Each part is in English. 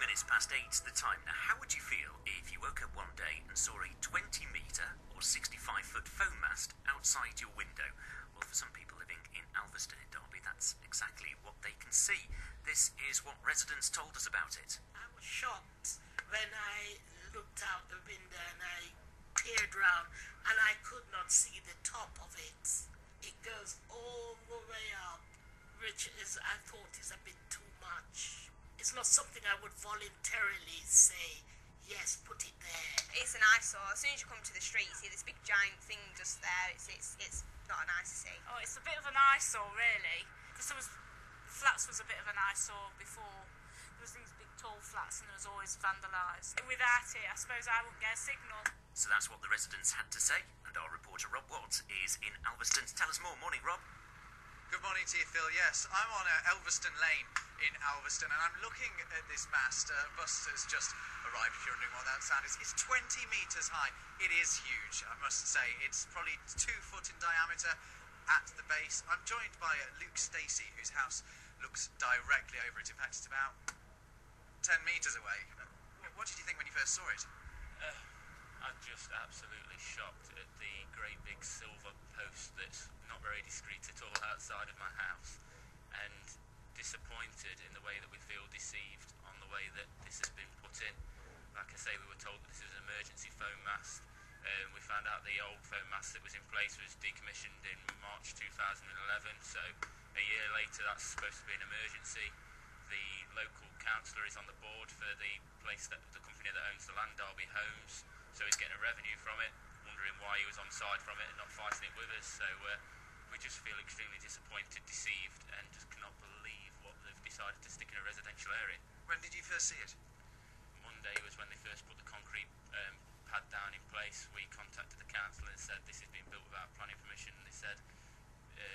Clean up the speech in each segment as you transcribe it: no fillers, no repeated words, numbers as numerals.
minutes past 8 the time. Now, how would you feel if you woke up one day and saw a 20-metre or 65-foot foam mast outside your window? Well, for some people living in Alvaston in Derby, that's exactly what they can see. This is what residents told us about it. I was shocked when I looked out the window and I peered round and I could not see the top of it. It goes all the way up, which is, I thought, is a bit too much. It's not something I would voluntarily say, yes, put it there. It's an eyesore. As soon as you come to the street, you see this big giant thing just there. It's not nice to see. Oh, it's a bit of an eyesore, really. Because flats was a bit of an eyesore before. There was these big tall flats and it was always vandalised. Without it, I suppose I wouldn't get a signal. So that's what the residents had to say, and our reporter Rob Watt is in Alvaston to tell us more. Morning, Rob. Good morning to you, Phil. Yes, I'm on Alvaston Lane in Alvaston, and I'm looking at this mast. Bus has just arrived, if you're wondering what that sound is. It's 20 metres high. It is huge, I must say. It's probably 2 foot in diameter at the base. I'm joined by Luke Stacey, whose house looks directly over it. In fact, it's about 10 metres away. What did you think when you first saw it? I'm just absolutely shocked at the great big silver post that's not very discreet at all outside of my house, and disappointed in the way that we feel deceived on the way that this has been put in. Like I say, we were told that this was an emergency foam mast. We found out the old foam mast that was in place was decommissioned in March 2011, so a year later that's supposed to be an emergency. The local councillor is on the board for the company that owns the land, Derby Homes, so he's getting a revenue from it, wondering why he was on side from it and not fighting it with us. So we just feel extremely disappointed, deceived, and just cannot believe what they've decided to stick in a residential area. When did you first see it? Monday was when they first put the concrete pad down in place. We contacted the council and said this has been built without planning permission, and they said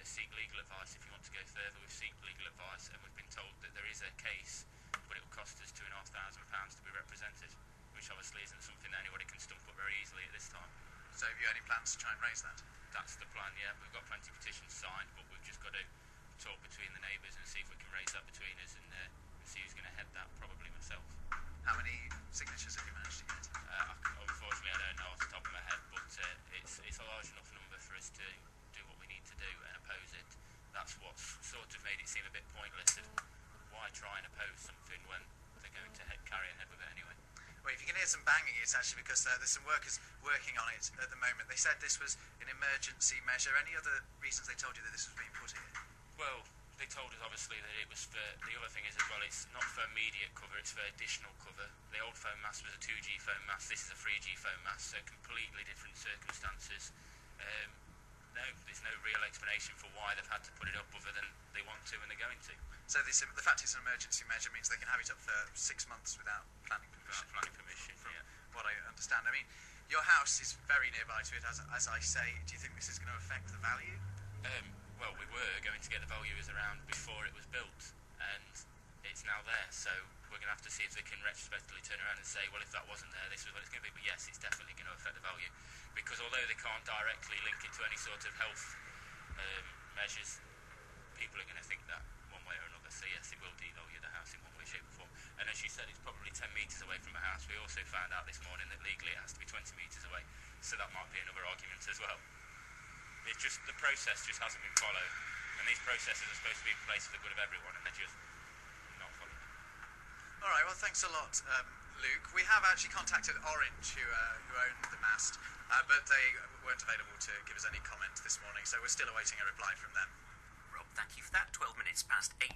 seek legal advice if you want to go further. We've sought legal advice, and we've been told that there is a case, but it will cost us £2,500 to be represented, which obviously isn't something that anybody can stump up very easily at this time. So have you any plans to try and raise that? That's the plan, yeah. We've got plenty of petitions signed, but we've just got to talk between the neighbours and see if we can raise that between us, and see who's going to head that, probably myself. How many signatures have you managed to get? Unfortunately, I don't know off the top of my head, but it's a large enough number for us to do what we need to do and oppose it. That's what's sort of made it seem a bit pointless. Why try and oppose something when they're going to carry ahead with it anyway? Well, if you can hear some banging, it's actually because there's some workers working on it at the moment. They said this was an emergency measure. Any other reasons they told you that this was being put here? Well, they told us obviously that it was for, the other thing is as well, it's not for immediate cover, it's for additional cover. The old foam mast was a 2G foam mast, this is a 3G foam mast, so completely different circumstances. No, there's no real explanation for why they've had to put it up other than they want to and they're going to. So the fact it's an emergency measure means they can have it up for 6 months without planning permission? Without planning permission, from yeah. what I understand. I mean, your house is very nearby to it, as I say. Do you think this is going to affect the value? Well, we were going to get the valuers around before it was built, and it's now there, so we're going to have to see if they can retrospectively turn around and say, well, if that wasn't there, this was what it's going to be. But yes, it's definitely going to affect the value, because although they can't directly link it to any sort of health measures, people are going to think that one way or another. So yes, it will devalue the house in one way, shape or form. And as you said, it's probably 10 metres away from the house. We also found out this morning that legally it has to be 20 metres away, so that might be another argument as well. It's just, the process just hasn't been followed, and these processes are supposed to be in place for the good of everyone, and they're just not following it. All right, well, thanks a lot, Luke. We have actually contacted Orange, who own the mast, but they weren't available to give us any comment this morning, so we're still awaiting a reply from them. Rob, thank you for that. 12 minutes past 8